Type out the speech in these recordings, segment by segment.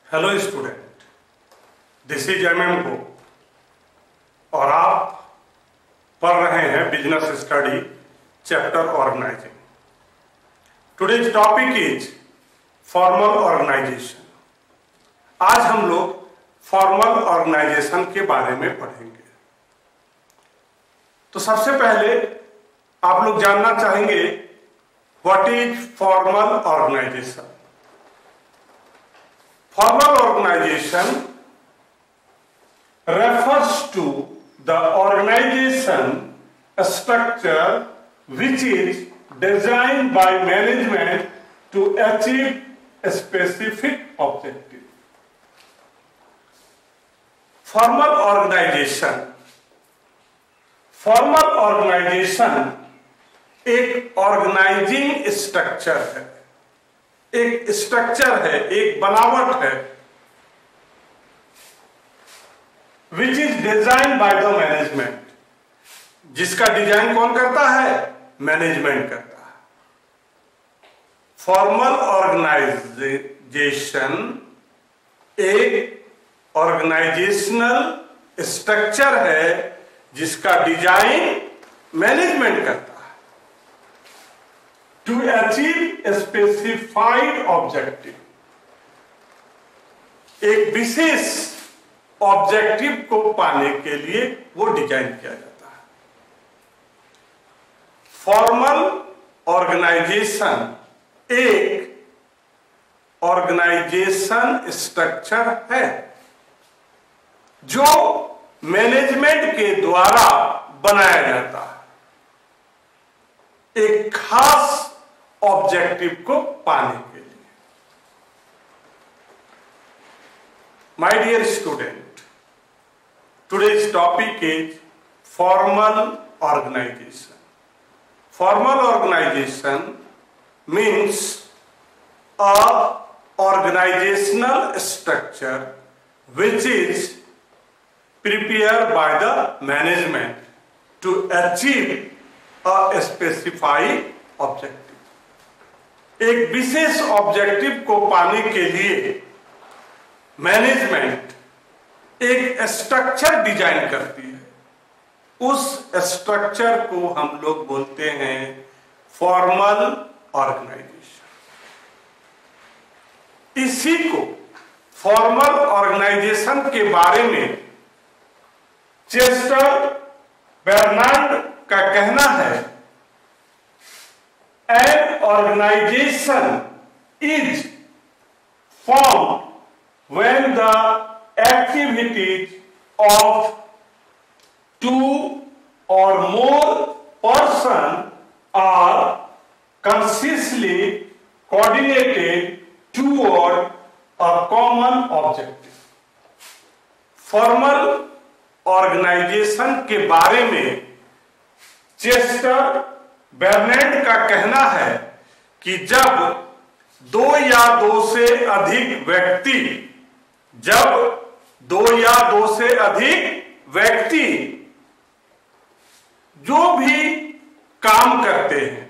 Hello student, this is MM और आप पढ़ रहे हैं business study chapter organizing. Today's topic is formal organization. आज हम लोग फॉर्मल ऑर्गेनाइजेशन के बारे में पढ़ेंगे। तो सबसे पहले आप लोग जानना चाहेंगे what is formal organization. Formal organization refers to the organization structure which is designed by management to achieve a specific objective. Formal organization एक ऑर्गेनाइजिंग स्ट्रक्चर है, एक स्ट्रक्चर है, एक बनावट है which is design by the management, जिसका design कौन करता है? मैनेजमेंट करता है। फॉर्मल ऑर्गेनाइजेशन एक ऑर्गेनाइजेशनल स्ट्रक्चर है जिसका डिजाइन मैनेजमेंट करता है to achieve a specified objective, एक विशेष ऑब्जेक्टिव को पाने के लिए वो डिजाइन किया जाता है। फॉर्मल ऑर्गेनाइजेशन एक ऑर्गेनाइजेशन स्ट्रक्चर है जो मैनेजमेंट के द्वारा बनाया जाता है एक खास ऑब्जेक्टिव को पाने के लिए। My dear student, today's topic is formal organization. Formal organization means a organizational structure which is prepared by the management to achieve a specified objective. एक विशेष ऑब्जेक्टिव को पाने के लिए मैनेजमेंट एक स्ट्रक्चर डिजाइन करती है। उस स्ट्रक्चर को हम लोग बोलते हैं फॉर्मल ऑर्गेनाइजेशन। इसी को फॉर्मल ऑर्गेनाइजेशन के बारे में चेस्टर बर्नार्ड का कहना है, an organization is formed when the activities of two or more persons are consciously coordinated toward a common objective. Formal organization के बारे में चेस्टर बर्नार्ड का कहना है कि जब दो या दो से अधिक व्यक्ति जो भी काम करते हैं,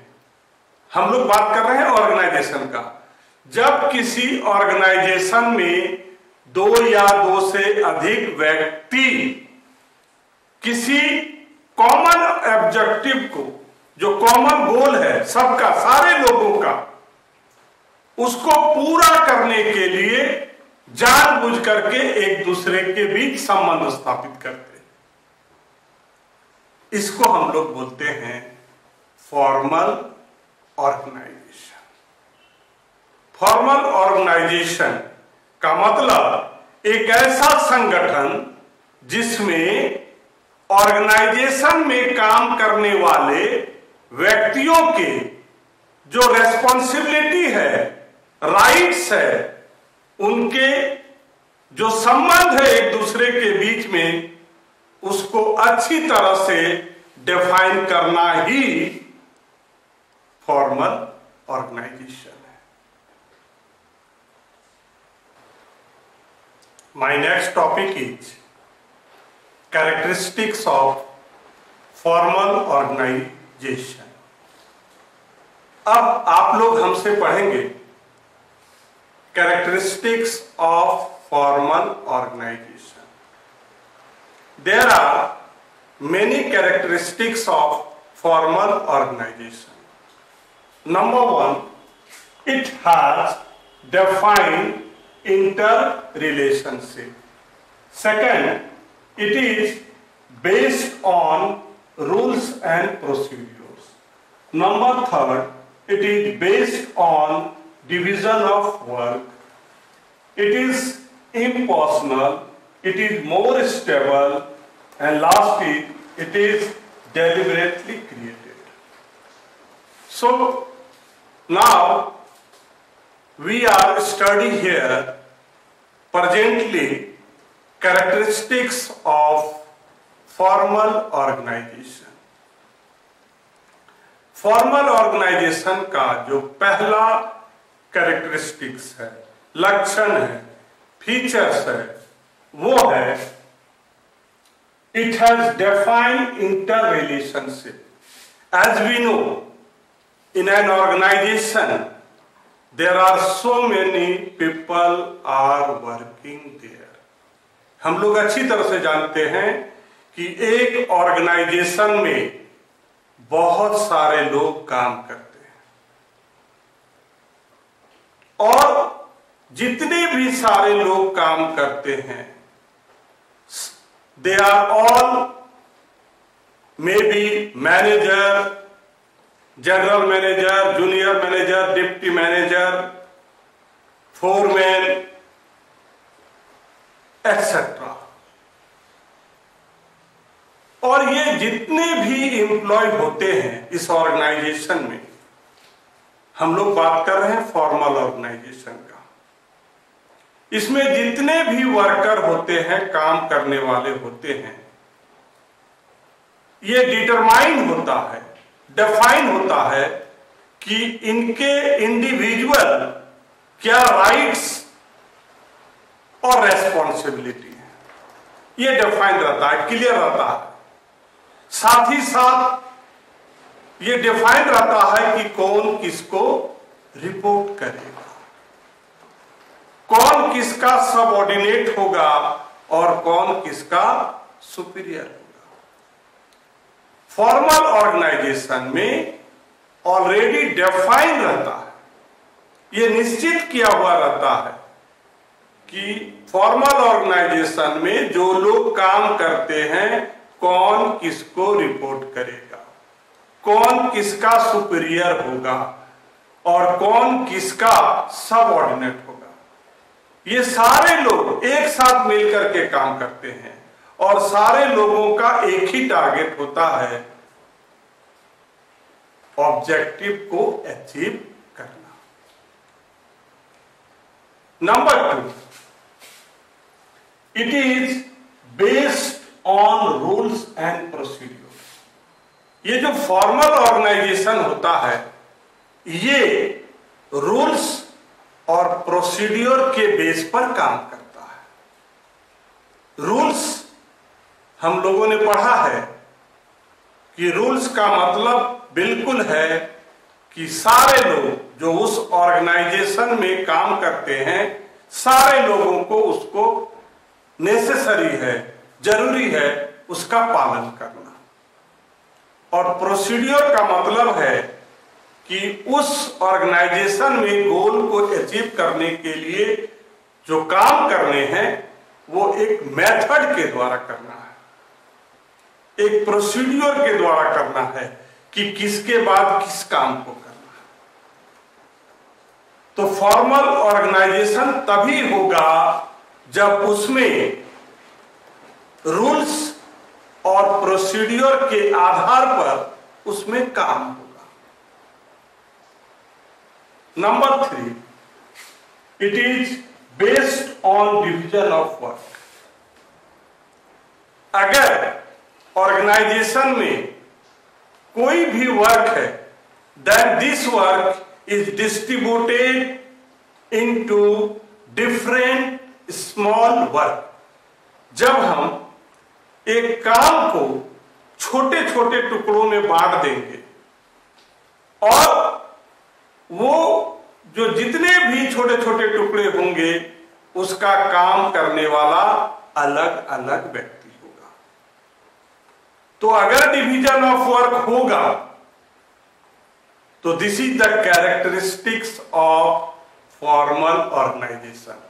हम लोग बात कर रहे हैं ऑर्गेनाइजेशन का, जब किसी ऑर्गेनाइजेशन में दो या दो से अधिक व्यक्ति किसी कॉमन ऑब्जेक्टिव को, जो कॉमन गोल है सबका, सारे लोगों का, उसको पूरा करने के लिए जानबूझ करके एक दूसरे के बीच संबंध स्थापित करते हैं, इसको हम लोग बोलते हैं फॉर्मल ऑर्गेनाइजेशन। फॉर्मल ऑर्गेनाइजेशन का मतलब एक ऐसा संगठन जिसमें ऑर्गेनाइजेशन में काम करने वाले व्यक्तियों के जो रेस्पॉन्सिबिलिटी है, राइट्स है, उनके जो संबंध है एक दूसरे के बीच में, उसको अच्छी तरह से डिफाइन करना ही फॉर्मल ऑर्गेनाइजेशन है। My next topic is characteristics of formal organization. अब आप लोग हमसे पढ़ेंगे characteristics of formal organization. There are many characteristics of formal organization. Number one, it has defined interrelationship. Second, it is based on rules and procedures. Number third, it is based on division of work. It is impersonal, it is more stable, and last is, it is deliberately created. So now we are studying here presently characteristics of formal organization. Formal organization का जो पहला characteristics है, लक्षण है, features है, वो है it has defined inter relationship. As we know, in an organization there are so many people are working there. हम लोग अच्छी तरह से जानते हैं कि एक ऑर्गेनाइजेशन में बहुत सारे लोग काम करते हैं और जितने भी सारे लोग काम करते हैं, they are all may be manager, general manager, junior manager, deputy manager, foreman, etcetera. और ये जितने भी एम्प्लॉय होते हैं इस ऑर्गेनाइजेशन में, हम लोग बात कर रहे हैं फॉर्मल ऑर्गेनाइजेशन का. इसमें जितने भी वर्कर होते हैं, काम करने वाले होते हैं, ये डिटरमाइन होता है, डिफाइन होता है कि इनके इंडिविजुअल क्या राइट्स और रेस्पॉन्सिबिलिटी है. ये डिफाइन रहता है, क्लियर रहता है. साथ ही साथ ये डिफाइन रहता है कि कौन किसको रिपोर्ट करेगा, कौन किसका सबऑर्डिनेट होगा और कौन किसका सुपीरियर होगा. फॉर्मल ऑर्गेनाइजेशन में ऑलरेडी डिफाइन रहता है, ये निश्चित किया हुआ रहता है कि फॉर्मल ऑर्गेनाइजेशन में जो लोग काम करते हैं, कौन किसको रिपोर्ट करेगा, कौन किसका सुपीरियर होगा और कौन किसका सबऑर्डिनेट होगा. ये सारे लोग एक साथ मिलकर के काम करते हैं और सारे लोगों का एक ही टारगेट होता है, ऑब्जेक्टिव को अचीव करना. Number 2, it is based on rules and procedure. ये जो फॉर्मल ऑर्गेनाइजेशन होता है, ये रूल्स और प्रोसीड्यूर के बेस पर काम करता है. रूल्स हम लोगों ने पढ़ा है कि रूल्स का मतलब बिल्कुल है कि सारे लोग जो उस ऑर्गेनाइजेशन में काम करते हैं, सारे लोगों को उसको नेसेसरी है, जरूरी है उसका पालन करना. और प्रोसीड्यूर का मतलब है कि उस ऑर्गेनाइजेशन में गोल को अचीव करने के लिए जो काम करने हैं वो एक मेथड के द्वारा करना है, एक प्रोसीड्यूर के द्वारा करना है कि किसके बाद किस काम को करना है. तो फॉर्मल ऑर्गेनाइजेशन तभी होगा जब उसमें रूल्स और प्रोसीड्यूर के आधार पर उसमें काम होगा. Number 3, it is based on division of work. अगर ऑर्गेनाइजेशन में कोई भी वर्क है, then this work is distributed into different small work. जब हम एक काम को छोटे छोटे टुकड़ों में बांट देंगे और वो जो जितने भी छोटे छोटे टुकड़े होंगे उसका काम करने वाला अलग अलग व्यक्ति होगा। तो अगर डिवीजन ऑफ वर्क होगा तो this is the characteristics of formal organization.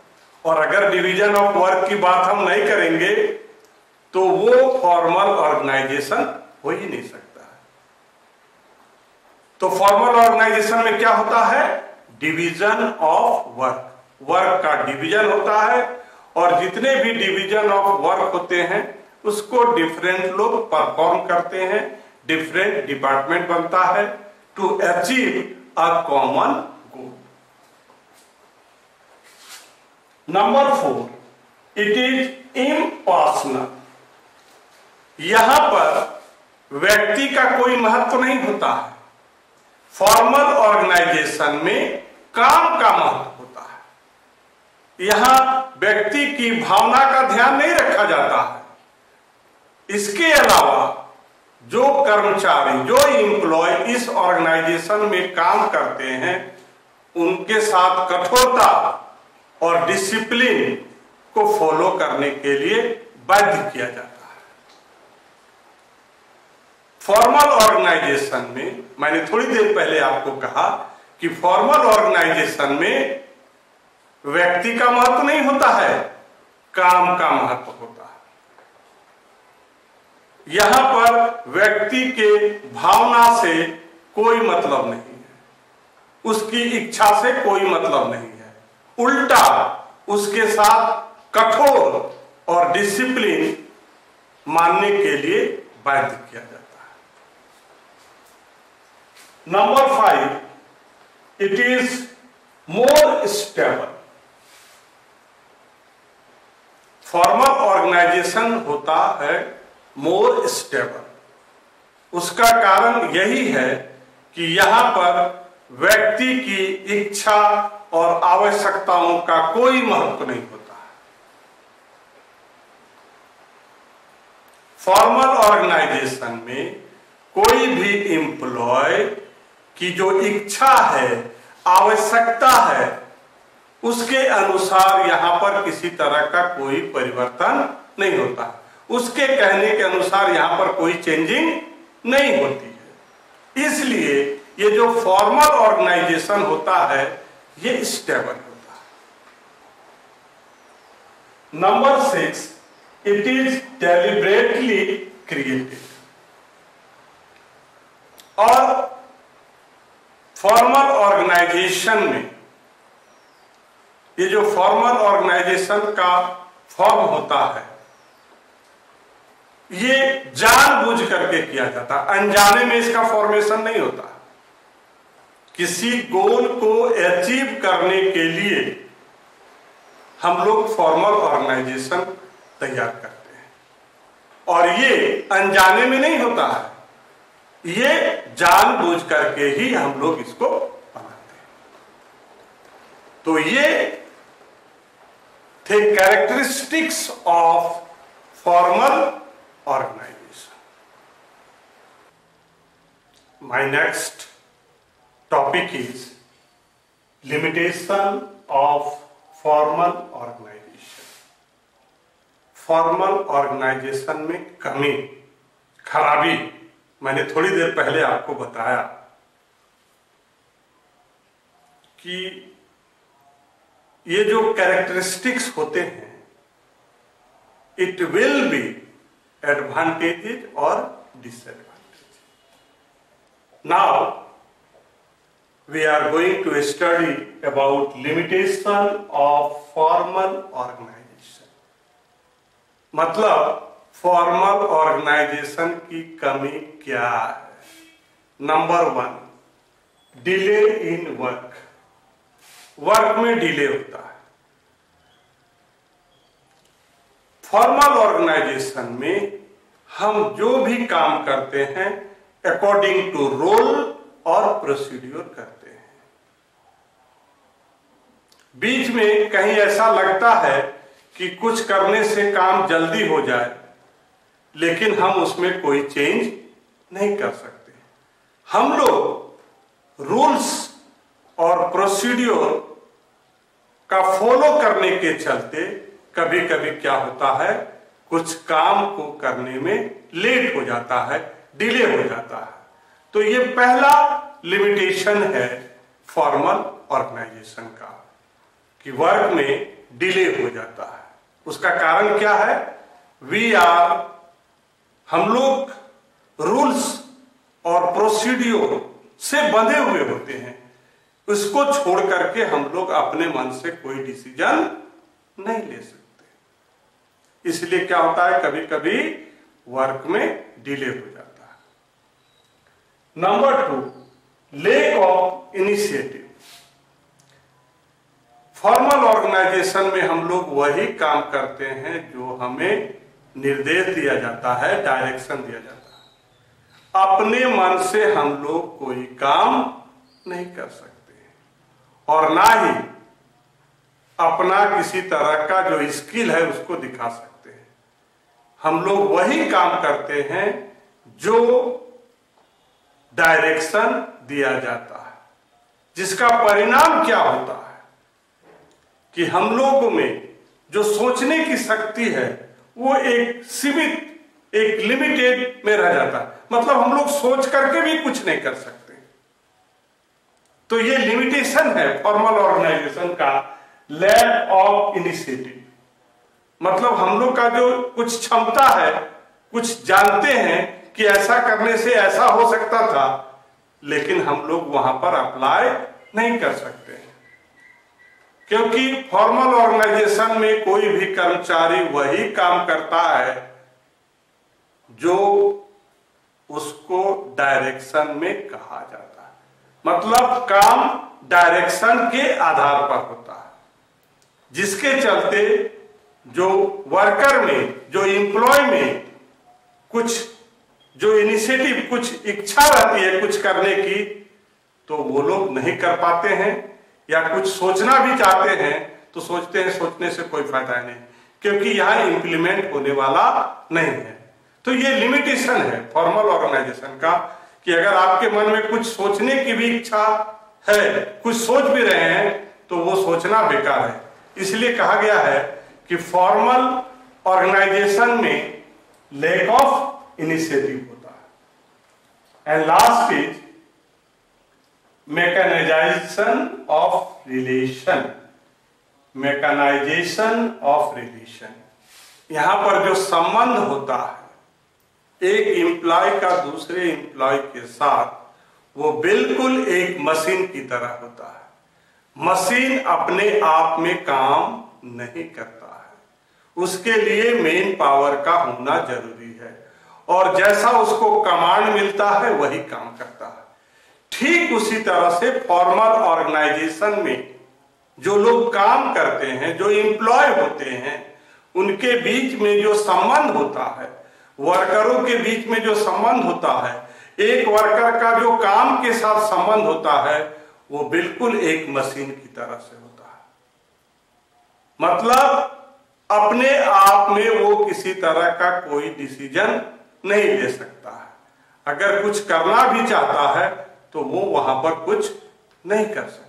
और अगर डिवीजन ऑफ वर्क की बात हम नहीं करेंगे तो वो फॉर्मल ऑर्गेनाइजेशन हो ही नहीं सकता है। तो फॉर्मल ऑर्गेनाइजेशन में क्या होता है? डिवीजन ऑफ वर्क, वर्क का डिवीजन होता है और जितने भी डिवीजन ऑफ वर्क होते हैं उसको डिफरेंट लोग परफॉर्म करते हैं, डिफरेंट डिपार्टमेंट बनता है to achieve a common goal. Number 4, it is impersonal. यहां पर व्यक्ति का कोई महत्व नहीं होता है। फॉर्मल ऑर्गेनाइजेशन में काम का महत्व होता है। यहां व्यक्ति की भावना का ध्यान नहीं रखा जाता है। इसके अलावा जो कर्मचारी, जो एम्प्लॉय इस ऑर्गेनाइजेशन में काम करते हैं उनके साथ कठोरता और डिसिप्लिन को फॉलो करने के लिए बाध्य किया जाता है। फॉर्मल ऑर्गेनाइजेशन में मैंने थोड़ी देर पहले आपको कहा कि फॉर्मल ऑर्गेनाइजेशन में व्यक्ति का महत्व नहीं होता है, काम का महत्व होता है। यहां पर व्यक्ति के भावना से कोई मतलब नहीं है, उसकी इच्छा से कोई मतलब नहीं है। उल्टा उसके साथ कठोर और डिसिप्लिन मानने के लिए बाध्य किया जाता है। Number 5, it is more stable. Formal organization होता है मोर स्टेबल। उसका कारण यही है कि यहां पर व्यक्ति की इच्छा और आवश्यकताओं का कोई महत्व नहीं होता। फॉर्मल ऑर्गेनाइजेशन में कोई भी एम्प्लॉय की जो इच्छा है, आवश्यकता है, उसके अनुसार यहां पर किसी तरह का कोई परिवर्तन नहीं होता। उसके कहने के अनुसार यहां पर कोई चेंजिंग नहीं होती है। इसलिए ये जो फॉर्मल ऑर्गेनाइजेशन होता है ये स्टेबल होता है। Number 6, it is deliberately created. और फॉर्मल ऑर्गेनाइजेशन में ये जो फॉर्मल ऑर्गेनाइजेशन का फॉर्म होता है ये जानबूझ करके किया जाता है, अनजाने में इसका फॉर्मेशन नहीं होता। किसी गोल को अचीव करने के लिए हम लोग फॉर्मल ऑर्गेनाइजेशन तैयार करते हैं और ये अनजाने में नहीं होता है, ये जानबूझ करके ही हम लोग इसको बनाते हैं। तो ये थे characteristics of formal organization. My next topic is limitation of formal organization. Formal organization में कमी, खराबी मैंने थोड़ी देर पहले आपको बताया कि ये जो कैरेक्टरिस्टिक्स होते हैं it will be advantages or disadvantages. Now we are going to study about limitation of formal organization. मतलब फॉर्मल ऑर्गेनाइजेशन की कमी क्या है? Number 1, delay in work. Work में डिले होता है। फॉर्मल ऑर्गेनाइजेशन में हम जो भी काम करते हैं अकॉर्डिंग टू रोल और प्रोसीड्यूर करते हैं। बीच में कहीं ऐसा लगता है कि कुछ करने से काम जल्दी हो जाए लेकिन हम उसमें कोई चेंज नहीं कर सकते। हम लोग रूल्स और प्रोसीड्योर का फॉलो करने के चलते कभी कभी क्या होता है, कुछ काम को करने में लेट हो जाता है, डिले हो जाता है। तो ये पहला लिमिटेशन है फॉर्मल ऑर्गेनाइजेशन का कि वर्क में डिले हो जाता है। उसका कारण क्या है? हम लोग रूल्स और प्रोसीड्योर से बंधे हुए होते हैं। उसको छोड़ करके हम लोग अपने मन से कोई डिसीजन नहीं ले सकते। इसलिए क्या होता है, कभी कभी वर्क में डिले हो जाता है। Number 2, lack of initiative. Formal organization में हम लोग वही काम करते हैं जो हमें निर्देश दिया जाता है, डायरेक्शन दिया जाता है। अपने मन से हम लोग कोई काम नहीं कर सकते और ना ही अपना किसी तरह का जो स्किल है उसको दिखा सकते हैं। हम लोग वही काम करते हैं जो डायरेक्शन दिया जाता है, जिसका परिणाम क्या होता है कि हम लोगों में जो सोचने की शक्ति है वो एक सीमित, एक लिमिटेड में रह जाता है। मतलब हम लोग सोच करके भी कुछ नहीं कर सकते। तो ये लिमिटेशन है फॉर्मल ऑर्गेनाइजेशन का, लैक ऑफ इनिशिएटिव। मतलब हम लोग का जो कुछ क्षमता है, कुछ जानते हैं कि ऐसा करने से ऐसा हो सकता था, लेकिन हम लोग वहां पर अप्लाई नहीं कर सकते हैं। क्योंकि फॉर्मल ऑर्गेनाइजेशन में कोई भी कर्मचारी वही काम करता है जो उसको डायरेक्शन में कहा जाता है। मतलब काम डायरेक्शन के आधार पर होता है, जिसके चलते जो वर्कर में, जो एम्प्लॉय में कुछ जो इनिशिएटिव, कुछ इच्छा रहती है कुछ करने की, तो वो लोग नहीं कर पाते हैं, या कुछ सोचना भी चाहते हैं तो सोचते हैं सोचने से कोई फायदा नहीं, क्योंकि यहां इंप्लीमेंट होने वाला नहीं है। तो ये लिमिटेशन है फॉर्मल ऑर्गेनाइजेशन का कि अगर आपके मन में कुछ सोचने की भी इच्छा है, कुछ सोच भी रहे हैं, तो वो सोचना बेकार है। इसलिए कहा गया है कि फॉर्मल ऑर्गेनाइजेशन में लैक ऑफ इनिशिएटिव होता है। And last is mechanization of relation. Mechanization of relation, यहां पर जो संबंध होता है एक एम्प्लॉय का दूसरे एम्प्लॉय के साथ, वो बिल्कुल एक मशीन की तरह होता है। मशीन अपने आप में काम नहीं करता है, उसके लिए मेन पावर का होना जरूरी है, और जैसा उसको कमांड मिलता है वही काम करता है। ठीक उसी तरह से फॉर्मल ऑर्गेनाइजेशन में जो लोग काम करते हैं, जो एम्प्लॉय होते हैं, उनके बीच में जो संबंध होता है, वर्करों के बीच में जो संबंध होता है, एक वर्कर का जो काम के साथ संबंध होता है, वो बिल्कुल एक मशीन की तरह से होता है। मतलब अपने आप में वो किसी तरह का कोई डिसीजन नहीं ले सकता है। अगर कुछ करना भी चाहता है तो वो वहां पर कुछ नहीं कर सकता।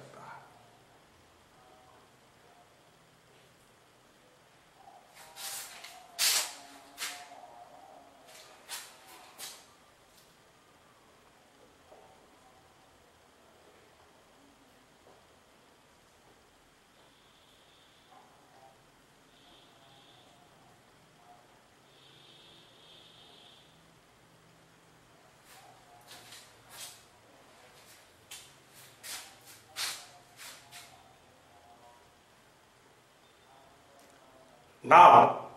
Now,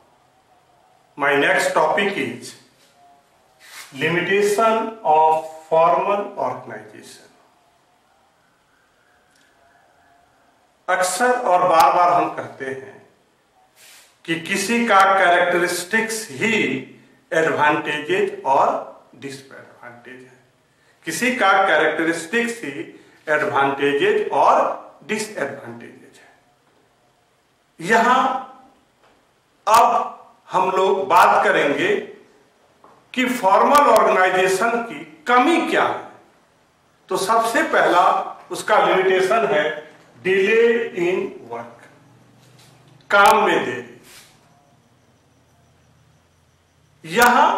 my next topic is limitation of formal organization. अक्सर और बार बार हम कहते हैं कि किसी का कैरेक्टरिस्टिक्स ही एडवांटेजेस और डिसएडवांटेज है। किसी का कैरेक्टरिस्टिक्स ही एडवांटेजेस और डिसएडवांटेजेस है। यहां अब हम लोग बात करेंगे कि फॉर्मल ऑर्गेनाइजेशन की कमी क्या है। तो सबसे पहला उसका लिमिटेशन है डिले इन वर्क, काम में देरी। यहां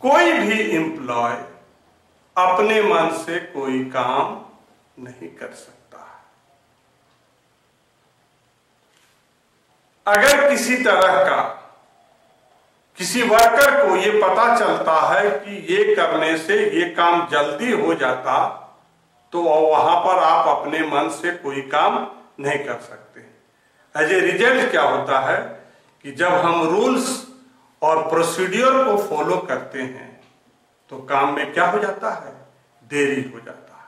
कोई भी एम्प्लॉय अपने मन से कोई काम नहीं कर सकता। अगर किसी तरह का किसी वर्कर को ये पता चलता है कि ये करने से ये काम जल्दी हो जाता, तो वहां पर आप अपने मन से कोई काम नहीं कर सकते। एज ए रिजल्ट क्या होता है कि जब हम रूल्स और प्रोसीड्यूर को फॉलो करते हैं तो काम में क्या हो जाता है, देरी हो जाता है।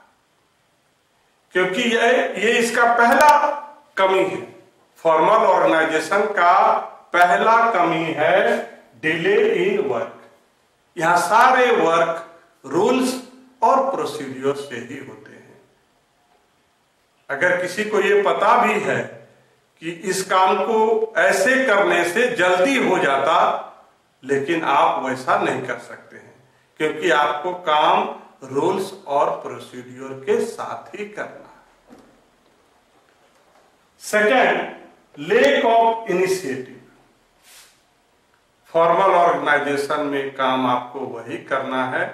क्योंकि ये इसका पहला कमी है, फॉर्मल ऑर्गेनाइजेशन का पहला कमी है डिले इन वर्क। यहां सारे वर्क रूल्स और प्रोसीड्यूर से ही होते हैं। अगर किसी को यह पता भी है कि इस काम को ऐसे करने से जल्दी हो जाता, लेकिन आप वैसा नहीं कर सकते हैं, क्योंकि आपको काम रूल्स और प्रोसीड्यूर के साथ ही करना है। Second, lack of initiative. Formal organization में काम आपको वही करना है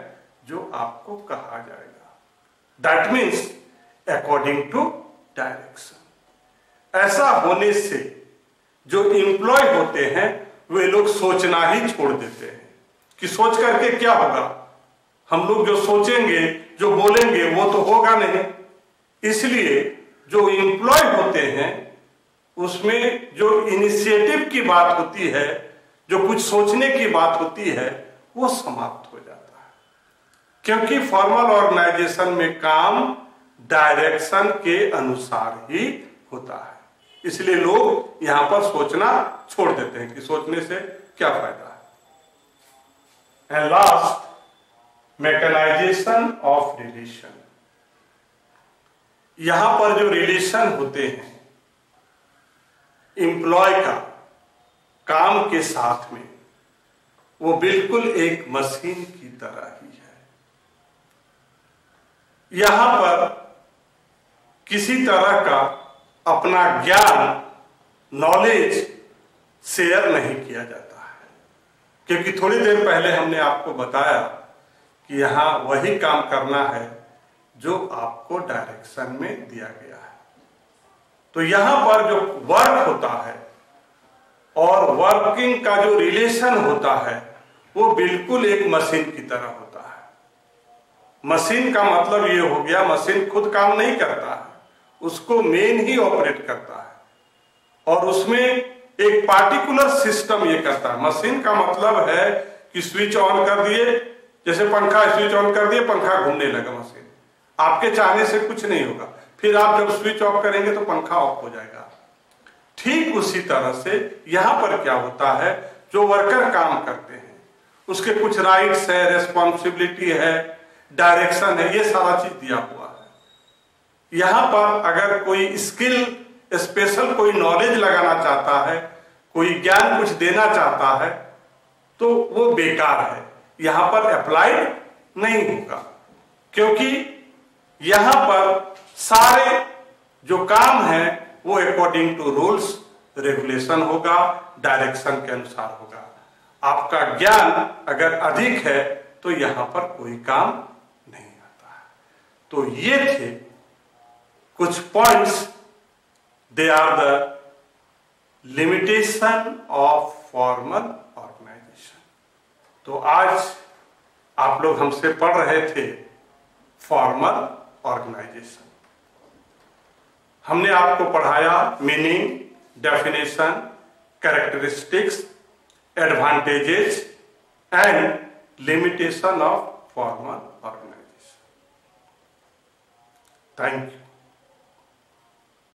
जो आपको कहा जाएगा। That means according to direction. ऐसा होने से जो एम्प्लॉय होते हैं वे लोग सोचना ही छोड़ देते हैं कि सोच करके क्या होगा, हम लोग जो सोचेंगे जो बोलेंगे वो तो होगा नहीं। इसलिए जो एम्प्लॉय होते हैं उसमें जो इनिशिएटिव की बात होती है, जो कुछ सोचने की बात होती है, वो समाप्त हो जाता है। क्योंकि फॉर्मल ऑर्गेनाइजेशन में काम डायरेक्शन के अनुसार ही होता है, इसलिए लोग यहां पर सोचना छोड़ देते हैं कि सोचने से क्या फायदा है। And last, mechanization of relation. यहां पर जो रिलेशन होते हैं एम्प्लॉय का काम के साथ में, वो बिल्कुल एक मशीन की तरह ही है। यहां पर किसी तरह का अपना ज्ञान, नॉलेज शेयर नहीं किया जाता है, क्योंकि थोड़ी देर पहले हमने आपको बताया कि यहां वही काम करना है जो आपको डायरेक्शन में दिया गया है। तो यहां पर जो वर्क होता है और वर्किंग का जो रिलेशन होता है वो बिल्कुल एक मशीन की तरह होता है। मशीन का मतलब ये हो गया, मशीन खुद काम नहीं करता है, उसको मेन ही ऑपरेट करता है और उसमें एक पार्टिकुलर सिस्टम ये करता है। मशीन का मतलब है कि स्विच ऑन कर दिए, जैसे पंखा स्विच ऑन कर दिए, पंखा घूमने लगा। मशीन आपके चाहने से कुछ नहीं होगा, फिर आप जब स्विच ऑफ करेंगे तो पंखा ऑफ हो जाएगा। ठीक उसी तरह से यहां पर क्या होता है, जो वर्कर काम करते हैं उसके कुछ राइट्स है, रेस्पॉन्सिबिलिटी है, डायरेक्शन है, ये सारा चीज दिया हुआ है। यहां पर अगर कोई स्किल, स्पेशल कोई नॉलेज लगाना चाहता है, कोई ज्ञान कुछ देना चाहता है, तो वो बेकार है, यहां पर अप्लाइड नहीं होगा। क्योंकि यहां पर सारे जो काम है वो अकॉर्डिंग टू रूल्स रेगुलेशन होगा, डायरेक्शन के अनुसार होगा। आपका ज्ञान अगर अधिक है तो यहां पर कोई काम नहीं आता है। तो ये थे कुछ points, they are the limitation of formal organization. तो आज आप लोग हमसे पढ़ रहे थे फॉर्मल ऑर्गेनाइजेशन। हमने आपको पढ़ाया meaning, definition, characteristics, advantages and limitation of formal organization. Thank you.